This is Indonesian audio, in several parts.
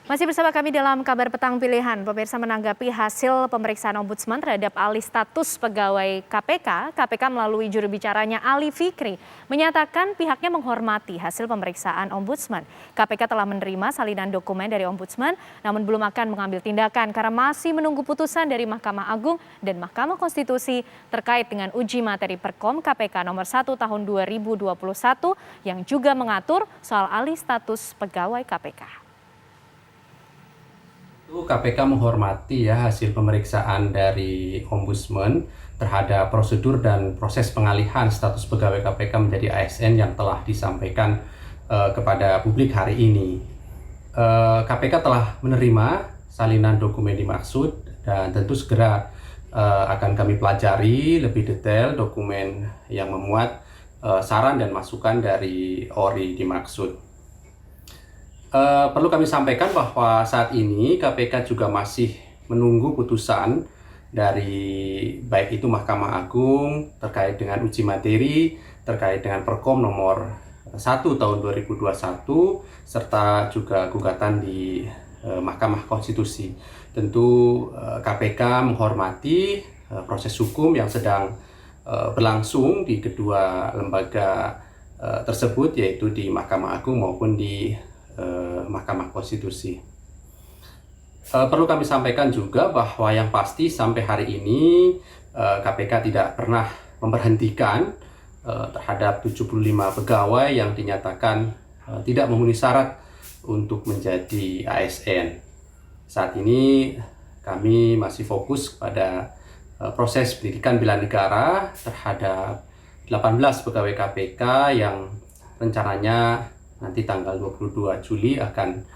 Masih bersama kami dalam kabar petang pilihan, pemirsa menanggapi hasil pemeriksaan Ombudsman terhadap alih status pegawai KPK. KPK melalui juru bicaranya Ali Fikri menyatakan pihaknya menghormati hasil pemeriksaan Ombudsman. KPK telah menerima salinan dokumen dari Ombudsman, namun belum akan mengambil tindakan karena masih menunggu putusan dari Mahkamah Agung dan Mahkamah Konstitusi terkait dengan uji materi Perkom KPK nomor 1 tahun 2021 yang juga mengatur soal alih status pegawai KPK. KPK menghormati hasil pemeriksaan dari Ombudsman terhadap prosedur dan proses pengalihan status pegawai KPK menjadi ASN yang telah disampaikan kepada publik hari ini. KPK telah menerima salinan dokumen dimaksud dan tentu segera akan kami pelajari lebih detail dokumen yang memuat saran dan masukan dari ORI dimaksud. Perlu kami sampaikan bahwa saat ini KPK juga masih menunggu putusan dari baik itu Mahkamah Agung terkait dengan uji materi, terkait dengan Perkom nomor 1 tahun 2021, serta juga gugatan di Mahkamah Konstitusi. Tentu KPK menghormati proses hukum yang sedang berlangsung di kedua lembaga tersebut, yaitu di Mahkamah Agung maupun di Mahkamah Konstitusi. Perlu kami sampaikan juga bahwa yang pasti sampai hari ini KPK tidak pernah memberhentikan terhadap 75 pegawai yang dinyatakan tidak memenuhi syarat untuk menjadi ASN. Saat ini kami masih fokus pada proses pendidikan bela negara terhadap 18 pegawai KPK yang rencananya nanti tanggal 22 Juli akan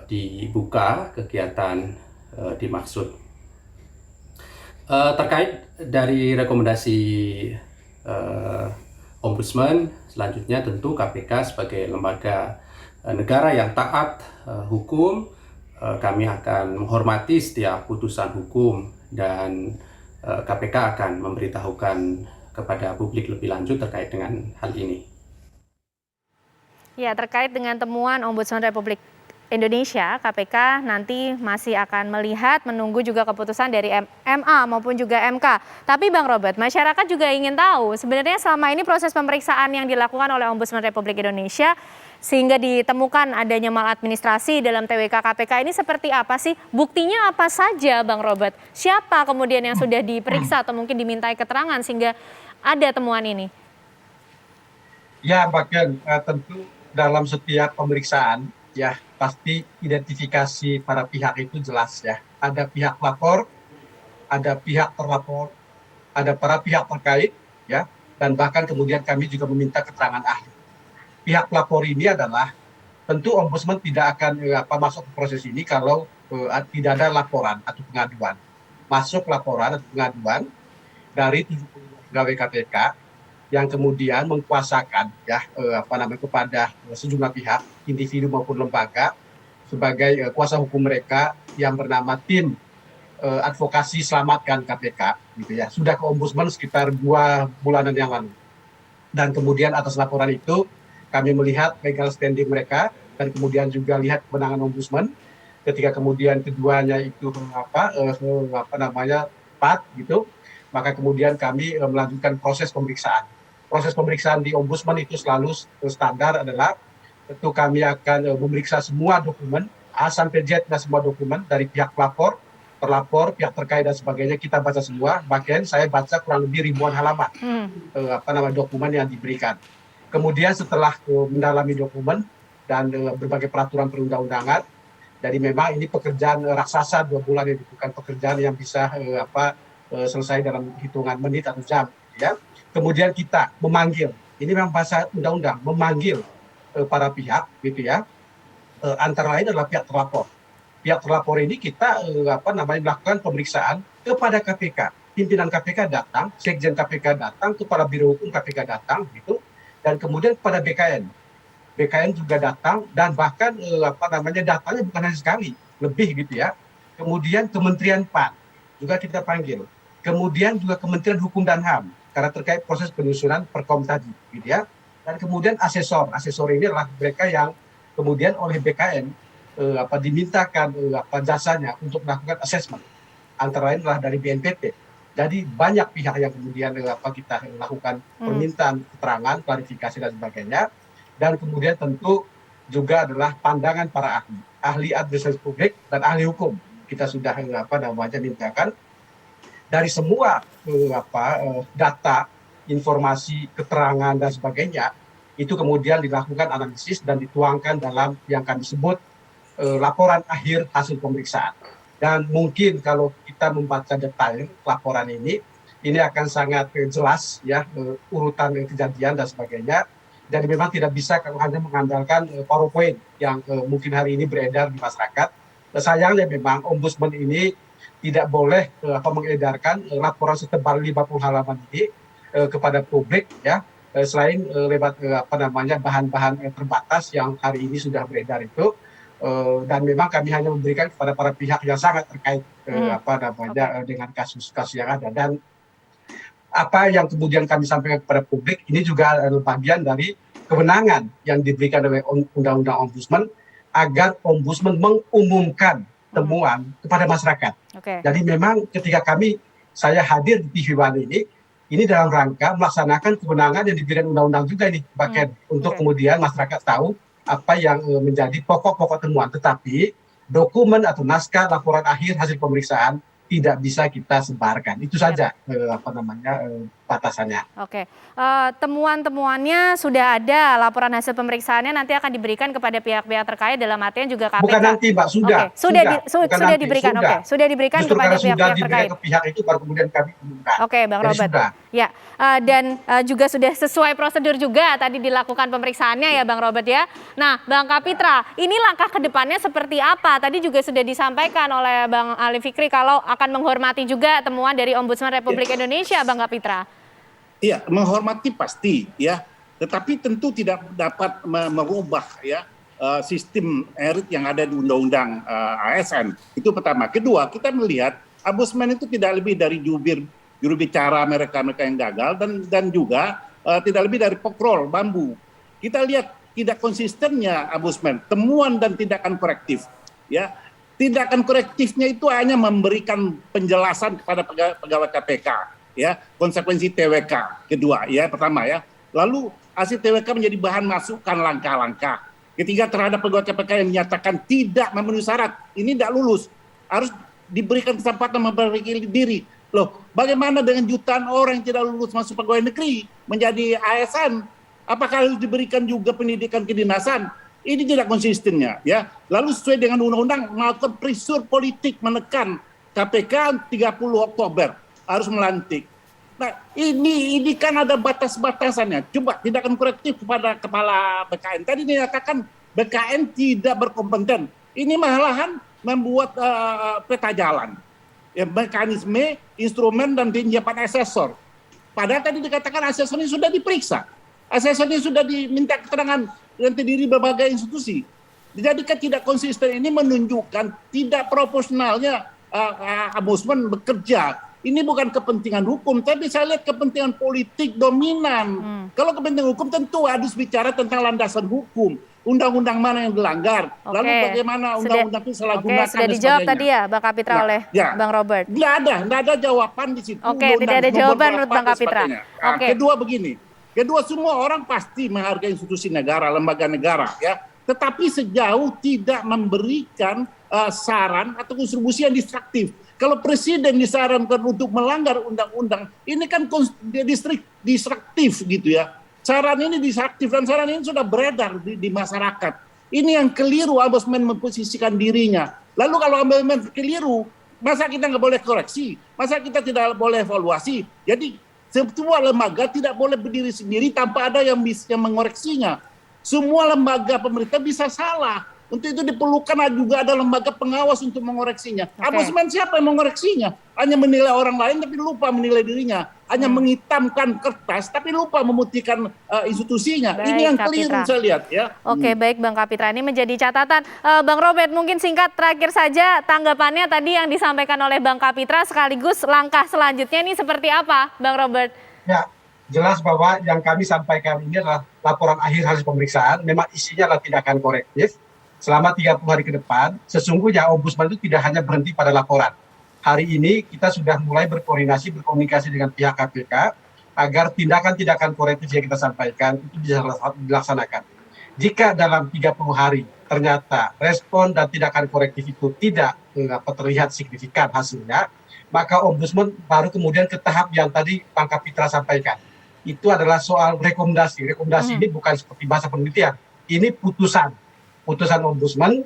dibuka kegiatan dimaksud. Terkait dari rekomendasi Ombudsman, selanjutnya tentu KPK sebagai lembaga negara yang taat hukum, kami akan menghormati setiap putusan hukum dan KPK akan memberitahukan kepada publik lebih lanjut terkait dengan hal ini. Ya, terkait dengan temuan Ombudsman Republik Indonesia, KPK nanti masih akan melihat, menunggu juga keputusan dari MA maupun juga MK. Tapi Bang Robert, masyarakat juga ingin tahu sebenarnya selama ini proses pemeriksaan yang dilakukan oleh Ombudsman Republik Indonesia sehingga ditemukan adanya maladministrasi dalam TWK KPK ini seperti apa sih? Buktinya apa saja Bang Robert? Siapa kemudian yang sudah diperiksa atau mungkin dimintai keterangan sehingga ada temuan ini? Ya, bahkan tentu dalam setiap pemeriksaan ya pasti identifikasi para pihak itu jelas ya. Ada pihak lapor, ada pihak terlapor, ada para pihak terkait ya, dan bahkan kemudian kami juga meminta keterangan ahli. Pihak pelapor ini adalah tentu Ombudsman tidak akan masuk ke proses ini kalau tidak ada laporan atau pengaduan. Masuk laporan atau pengaduan dari 70 pegawai KPK yang kemudian mengkuasakan kepada sejumlah pihak, individu maupun lembaga sebagai kuasa hukum mereka yang bernama tim advokasi selamatkan KPK gitu ya. Sudah ke Ombudsman sekitar 2 bulanan yang lalu. Dan kemudian atas laporan itu kami melihat legal standing mereka dan kemudian juga lihat kewenangan Ombudsman ketika kemudian keduanya itu tepat gitu, maka kemudian kami melanjutkan proses pemeriksaan. Proses pemeriksaan di Ombudsman itu selalu standar adalah tentu kami akan memeriksa semua dokumen A sampai Z semua dokumen dari pihak pelapor, terlapor, pihak terkait dan sebagainya kita baca semua. Bahkan saya baca kurang lebih ribuan halaman dokumen yang diberikan. Kemudian setelah mendalami dokumen dan berbagai peraturan perundang-undangan, jadi memang ini pekerjaan raksasa 2 bulan ini, bukan pekerjaan yang bisa selesai dalam hitungan menit atau jam ya. Kemudian kita memanggil, ini memang bahasa undang-undang, memanggil para pihak gitu ya. Antara lain adalah pihak terlapor. Pihak terlapor ini kita melakukan pemeriksaan kepada KPK. Pimpinan KPK datang, Sekjen KPK datang, Kepala Biro Hukum KPK datang gitu, dan kemudian kepada BKN. BKN juga datang dan bahkan datanya bukan hanya sekali, lebih gitu ya. Kemudian Kementerian PAN juga kita panggil. Kemudian juga Kementerian Hukum dan HAM karena terkait proses penyusunan Perkom tadi gitu ya. Dan kemudian asesor ini adalah mereka yang kemudian oleh BKN dimintakan jasanya untuk melakukan assessment, antara lain adalah dari BNPT. Jadi banyak pihak yang kemudian kita lakukan permintaan keterangan, klarifikasi dan sebagainya. Dan kemudian tentu juga adalah pandangan para ahli administrasi publik dan ahli hukum. Kita sudah mintakan dari semua data, informasi, keterangan dan sebagainya, itu kemudian dilakukan analisis dan dituangkan dalam yang kami sebut laporan akhir hasil pemeriksaan. Dan mungkin kalau kita membaca detail laporan ini akan sangat jelas ya, urutan kejadian dan sebagainya. Jadi memang tidak bisa kalau hanya mengandalkan PowerPoint yang mungkin hari ini beredar di masyarakat. Sayangnya memang Ombudsman ini tidak boleh mengedarkan laporan setebal 50 halaman ini kepada publik ya, selain lewat bahan-bahan terbatas yang hari ini sudah beredar itu. Dan memang kami hanya memberikan kepada para pihak yang sangat terkait dengan kasus-kasus yang ada. Dan apa yang kemudian kami sampaikan kepada publik ini juga adalah bagian dari kewenangan yang diberikan oleh Undang-Undang Ombudsman agar Ombudsman mengumumkan temuan kepada masyarakat. Jadi memang ketika saya hadir di TV One ini dalam rangka melaksanakan kewenangan yang diberikan undang-undang juga ini, untuk kemudian masyarakat tahu apa yang menjadi pokok-pokok temuan. Tetapi dokumen atau naskah laporan akhir hasil pemeriksaan tidak bisa kita sebarkan. Itu saja batasannya. Temuan-temuannya sudah ada, laporan hasil pemeriksaannya nanti akan diberikan kepada pihak-pihak terkait, dalam artian juga KPK. Bukan nanti, Mbak, sudah. Sudah diberikan. Sudah diberikan justru kepada pihak-pihak terkait. Ke pihak itu baru kemudian kami umumkan. Bang Robert. Ya, dan juga sudah sesuai prosedur juga tadi dilakukan pemeriksaannya ya, Bang Robert ya. Nah, Bang Kapitra, ini langkah ke depannya seperti apa? Tadi juga sudah disampaikan oleh Bang Ali Fikri kalau akan menghormati juga temuan dari Ombudsman Republik Indonesia, Bang Kapitra. Iya, menghormati pasti ya, tetapi tentu tidak dapat merubah ya sistem erit yang ada di Undang-Undang ASN. Itu pertama. Kedua, kita melihat Ombudsman itu tidak lebih dari juru bicara mereka yang gagal dan juga tidak lebih dari pokrol bambu. Kita lihat tidak konsistennya Ombudsman, temuan dan tindakan korektif. Ya, tindakan korektifnya itu hanya memberikan penjelasan kepada pegawai KPK. Ya, konsekuensi TWK kedua ya, pertama ya. Lalu hasil TWK menjadi bahan masukan langkah-langkah. Ketiga, terhadap pegawai KPK yang menyatakan tidak memenuhi syarat, ini tidak lulus, harus diberikan kesempatan memperbaiki diri. Loh, bagaimana dengan jutaan orang yang tidak lulus masuk pegawai negeri menjadi ASN? Apakah harus diberikan juga pendidikan kedinasan? Ini tidak konsistennya ya. Lalu sesuai dengan undang-undang melakukan pressure politik menekan KPK 30 Oktober harus melantik. Nah, ini kan ada batas-batasannya. Coba tindakan korektif kepada kepala BKN. Tadi dinyatakan BKN tidak berkompeten. Ini malahan membuat peta jalan. Ya, mekanisme, instrumen dan penyiapan asesor. Padahal tadi dikatakan asesor ini sudah diperiksa. Asesor ini sudah diminta keterangan dan terdiri berbagai institusi. Jadi tidak konsisten ini menunjukkan tidak proporsionalnya Ombudsman bekerja. Ini bukan kepentingan hukum, tapi saya lihat kepentingan politik dominan. Kalau kepentingan hukum tentu harus bicara tentang landasan hukum. Undang-undang mana yang dilanggar, lalu bagaimana undang-undang itu salah gunakan. Sudah dijawab tadi ya Bang Kapitra oleh Bang Robert. Nggak ada jawaban di situ. Tidak ada jawaban menurut Bang Kapitra. Kedua begini, semua orang pasti menghargai institusi negara, lembaga negara ya. Tetapi sejauh tidak memberikan saran atau kontribusi yang distraktif. Kalau presiden disarankan untuk melanggar undang-undang, ini kan distraktif gitu ya. Saran ini distraktif dan saran ini sudah beredar di masyarakat. Ini yang keliru Ombudsman memposisikan dirinya. Lalu kalau Ombudsman keliru, masa kita nggak boleh koreksi? Masa kita tidak boleh evaluasi? Jadi semua lembaga tidak boleh berdiri sendiri tanpa ada yang bisa mengoreksinya. Semua lembaga pemerintah bisa salah. Untuk itu diperlukan juga ada lembaga pengawas untuk mengoreksinya. Ombudsman siapa yang mengoreksinya? Hanya menilai orang lain tapi lupa menilai dirinya. Hanya menghitamkan kertas tapi lupa memutihkan institusinya. Baik, ini yang keliru saya lihat ya. Baik Bang Kapitra, ini menjadi catatan. Bang Robert, mungkin singkat terakhir saja tanggapannya tadi yang disampaikan oleh Bang Kapitra sekaligus langkah selanjutnya ini seperti apa Bang Robert? Ya, jelas bahwa yang kami sampaikan ini adalah laporan akhir hasil pemeriksaan. Memang isinya adalah tindakan korektif. selama 30 hari ke depan, sesungguhnya Ombudsman itu tidak hanya berhenti pada laporan. Hari ini kita sudah mulai berkomunikasi dengan pihak KPK agar tindakan-tindakan korektif yang kita sampaikan itu bisa dilaksanakan. Jika dalam 30 hari ternyata respon dan tindakan korektif itu tidak terlihat signifikan hasilnya, maka Ombudsman baru kemudian ke tahap yang tadi Bang Kapitra sampaikan. Itu adalah soal rekomendasi. Rekomendasi ini bukan seperti bahasa penelitian. Ini putusan Ombudsman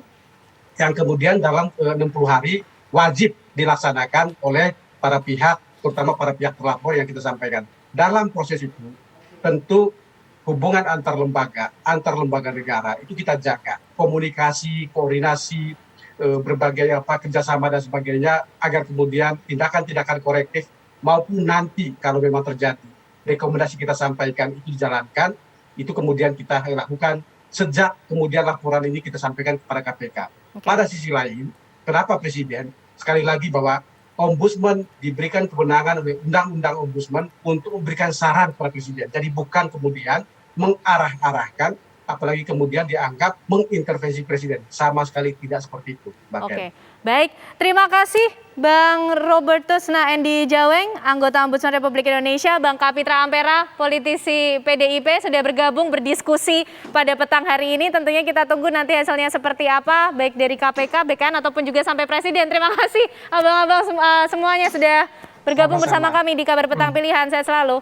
yang kemudian dalam 60 hari wajib dilaksanakan oleh para pihak, terutama para pihak terlapor yang kita sampaikan. Dalam proses itu, tentu hubungan antar lembaga negara itu kita jaga. Komunikasi, koordinasi, berbagai kerjasama dan sebagainya, agar kemudian tindakan-tindakan korektif maupun nanti kalau memang terjadi rekomendasi kita sampaikan itu dijalankan, itu kemudian kita lakukan sejak kemudian laporan ini kita sampaikan kepada KPK. Pada sisi lain, kenapa Presiden sekali lagi bahwa Ombudsman diberikan kewenangan oleh Undang-Undang Ombudsman untuk memberikan saran kepada Presiden. Jadi bukan kemudian mengarah-arahkan, apalagi kemudian dianggap mengintervensi Presiden. Sama sekali tidak seperti itu. Oke, baik. Terima kasih Bang Robertus Naendi Jaweng, anggota Ombudsman Republik Indonesia, Bang Kapitra Ampera, politisi PDIP, sudah bergabung berdiskusi pada petang hari ini. Tentunya kita tunggu nanti hasilnya seperti apa, baik dari KPK, BKN, ataupun juga sampai Presiden. Terima kasih abang-abang semuanya sudah bergabung bersama kami di Kabar Petang Pilihan. Sehat selalu.